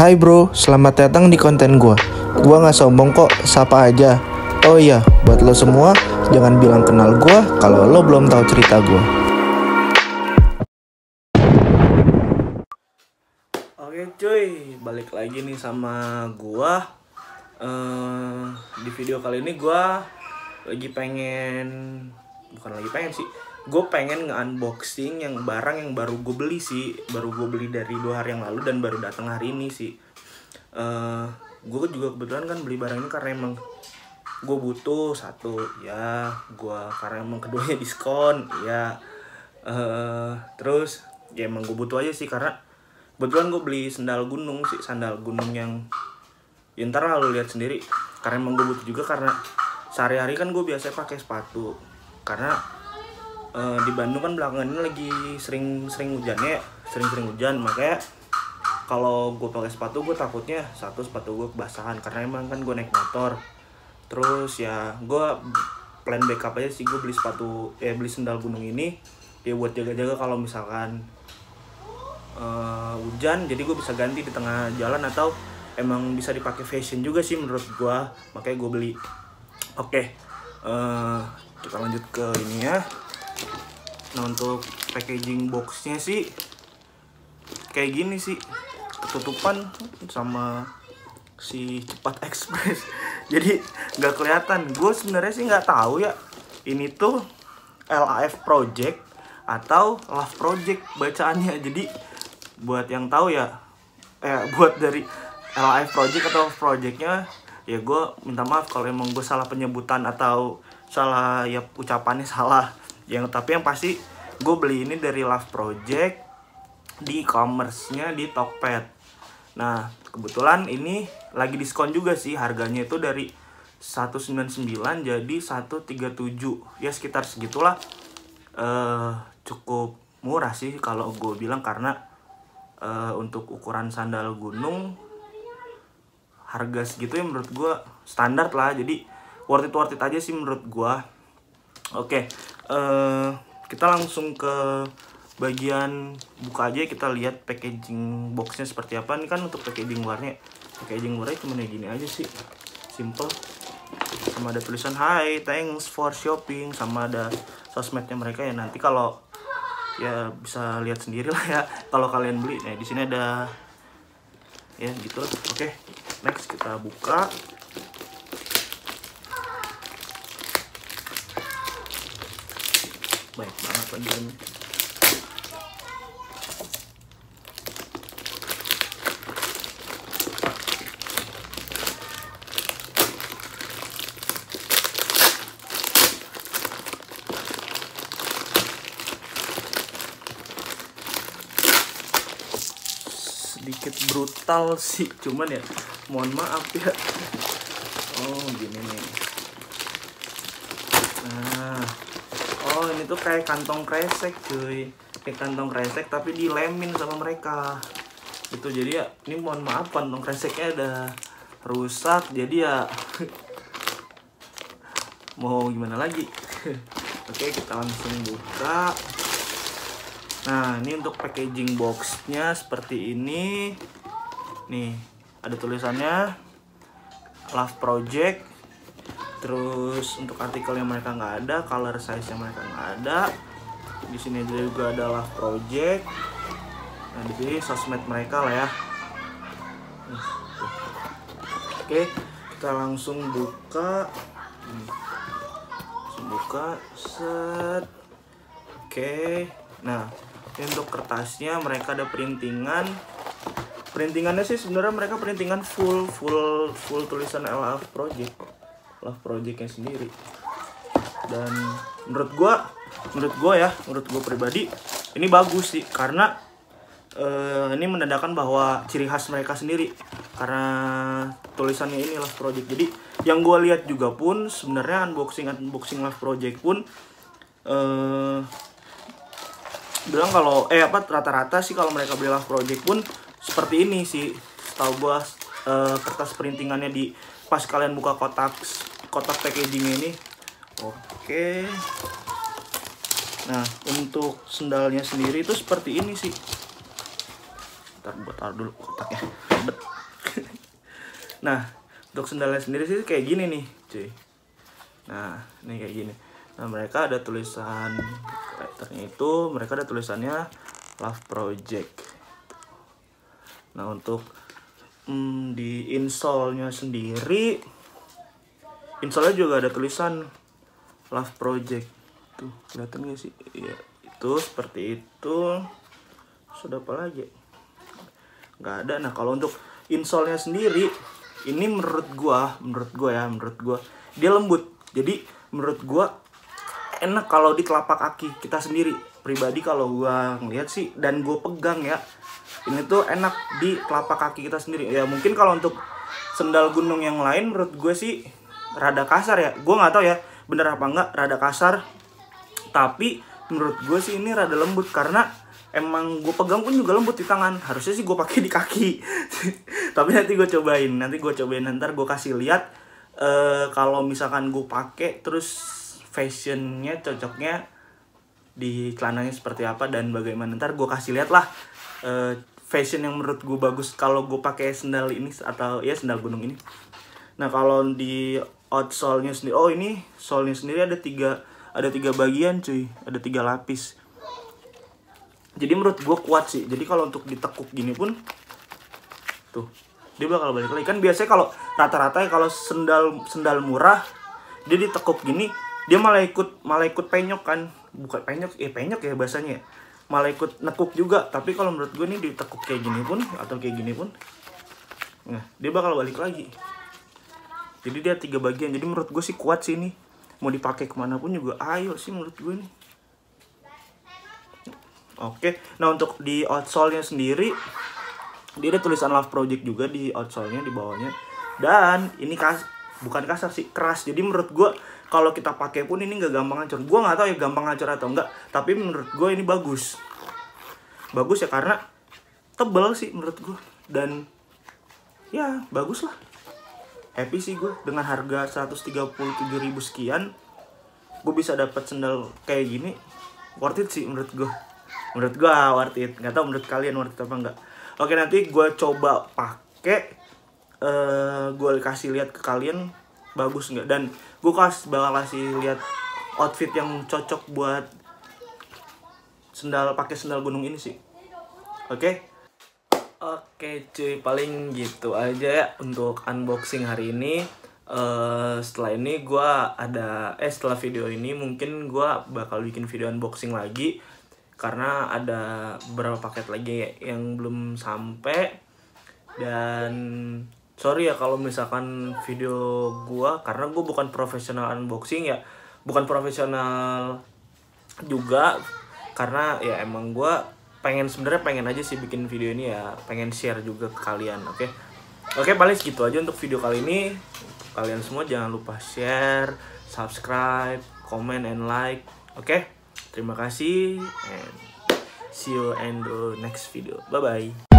Hai bro, selamat datang di konten gua. Gua nggak sombong kok, sapa aja. Oh iya, buat lo semua, jangan bilang kenal gua kalau lo belum tahu cerita gua. Oke cuy, balik lagi nih sama gua. Di video kali ini gua gue pengen nge-unboxing yang barang yang baru gue beli sih. Baru gue beli dari 2 hari yang lalu dan baru datang hari ini sih. Gue juga kebetulan kan beli barang ini karena emang gue butuh satu ya, karena emang keduanya diskon ya. Terus ya emang gue butuh aja sih, karena kebetulan gue beli sandal gunung yang ya ntar lalu lihat sendiri. Karena emang gue butuh juga, karena sehari-hari kan gue biasa pakai sepatu. Karena di Bandung kan belakangan ini lagi sering hujan, makanya kalau gue pakai sepatu gue takutnya sepatu gue kebasahan, karena emang kan gue naik motor. Terus ya gue plan backup aja sih, gue beli sandal gunung ini ya buat jaga-jaga kalau misalkan hujan, jadi gue bisa ganti di tengah jalan, atau emang bisa dipakai fashion juga sih menurut gue, makanya gue beli. Oke, kita lanjut ke ini ya. Nah, untuk packaging boxnya sih kayak gini sih, ketutupan sama si cepat express jadi nggak kelihatan. Gue sebenarnya sih nggak tahu ya ini tuh LAF Project atau Love Project bacaannya. Jadi buat yang tahu ya, buat dari LAF Project atau projectnya ya, gue minta maaf kalau emang gue salah penyebutan atau salah ya ucapannya salah. Tapi yang pasti gue beli ini dari Love Project di e-commerce-nya di Tokped. Nah, kebetulan ini lagi diskon juga sih, harganya itu dari 199 jadi 137. Ya sekitar segitulah. Cukup murah sih kalau gue bilang, karena untuk ukuran sandal gunung harga segitu ya menurut gue standar lah. Jadi worth it aja sih menurut gue. Oke, kita langsung ke bagian buka aja. Kita lihat packaging boxnya seperti apa. Ini kan untuk packaging luarnya cuma gini aja sih, simple. Sama ada tulisan hi, thanks for shopping, sama ada sosmednya mereka ya. Nanti kalau ya bisa lihat sendiri lah ya kalau kalian beli. Nah, di sini ada ya gitu. Oke, next kita buka. Baik banget bagiannya. Sedikit brutal sih, cuman ya mohon maaf ya. Oh gini nih. Nah, oh ini tuh kayak kantong kresek cuy, kayak kantong kresek tapi dilemin sama mereka itu. Jadi ya ini mohon maaf, kantong kreseknya udah rusak, jadi ya mau gimana lagi. Oke, kita langsung buka. Nah, ini untuk packaging boxnya seperti ini. Nih, ada tulisannya Love Project. Terus untuk artikelnya mereka nggak ada, color size-nya mereka nggak ada. Di sini juga ada Love Project. Nah, di sini sosmed mereka lah ya. Oke, kita langsung buka. Set. Oke. Nah, ini untuk kertasnya mereka ada printingannya sih sebenarnya mereka printingan full tulisan Love Projectnya sendiri. Dan menurut gue pribadi ini bagus sih, karena ini menandakan bahwa ciri khas mereka sendiri, karena tulisannya ini Love Project. Jadi yang gue lihat juga pun sebenarnya unboxing Love Project pun bilang kalau rata-rata sih kalau mereka beli Love Project pun seperti ini sih. Setahu gua kertas printingannya di pas kalian buka kotak packaging ini. Oke. Nah, untuk sendalnya sendiri itu seperti ini sih. Ntar buat taruh dulu kotaknya. Nah, untuk sendalnya sendiri sih kayak gini nih, cuy. Nah, ini kayak gini. Nah, mereka ada tulisan karakternya itu, mereka ada tulisannya Love Project. Nah, untuk di insole-nya sendiri, insole-nya juga ada tulisan Love Project. Tuh, kelihatan gak sih? Iya, itu seperti itu. Sudah apa lagi? Nggak ada. Nah, kalau untuk insole-nya sendiri, ini menurut gua dia lembut. Jadi menurut gua enak kalau di telapak kaki kita sendiri. Pribadi kalau gua ngeliat sih dan gua pegang ya, ini tuh enak di telapak kaki kita sendiri. Ya mungkin kalau untuk sendal gunung yang lain menurut gue sih rada kasar ya. Gue nggak tahu ya bener apa enggak, rada kasar. Tapi menurut gue sih ini rada lembut karena emang gue pegang pun juga lembut di tangan. Harusnya sih gue pakai di kaki. Tapi nanti gue cobain. Ntar gue kasih lihat kalau misalkan gue pakai terus fashionnya cocoknya di celananya seperti apa dan bagaimana. Ntar gue kasih lihat lah fashion yang menurut gue bagus kalau gue pakai sendal ini atau ya sendal gunung ini. Nah, kalau di outsole-nya sendiri, oh ini sole-nya sendiri ada tiga bagian cuy, ada 3 lapis. Jadi menurut gue kuat sih. Jadi kalau untuk ditekuk gini pun tuh dia bakal balik lagi. Kan biasanya kalau rata-rata ya kalau sendal murah dia ditekuk gini dia malah ikut penyok kan. Bukan penyok ya bahasanya ya. Malah ikut nekuk juga. Tapi kalau menurut gue nih ditekuk kayak gini pun atau kayak gini pun, nah dia bakal balik lagi. Jadi dia 3 bagian. Jadi menurut gue sih kuat sih ini. Mau dipakai kemana pun juga ayo sih menurut gue nih. Oke. Nah, untuk di outsole-nya sendiri dia ada tulisan Love Project juga di outsole-nya di bawahnya. Dan ini bukan kasar sih, keras. Jadi menurut gue kalau kita pakai pun ini nggak gampang hancur. Gue nggak tahu ya gampang hancur atau enggak. Tapi menurut gue ini bagus. Bagus ya karena tebal sih menurut gue. Dan ya bagus lah. Happy sih gue dengan harga 137.000 sekian. Gue bisa dapat sendal kayak gini. Worth it sih menurut gue. Menurut gue worth it. Nggak tahu menurut kalian worth it apa enggak. Oke, nanti gue coba pakai. Gue kasih lihat ke kalian bagus nggak, dan gue bakal kasih lihat outfit yang cocok buat pakai sendal gunung ini sih. Oke cuy, paling gitu aja ya untuk unboxing hari ini. Setelah ini setelah video ini mungkin gue bakal bikin video unboxing lagi karena ada beberapa paket lagi ya, yang belum sampai. Dan sorry ya kalau misalkan video gua, karena gua bukan profesional unboxing ya, bukan profesional juga, karena ya emang gua sebenarnya pengen aja sih bikin video ini ya, pengen share juga ke kalian. Oke, paling segitu aja untuk video kali ini. Kalian semua jangan lupa share, subscribe, comment, and like. Oke, terima kasih and see you in the next video. Bye bye.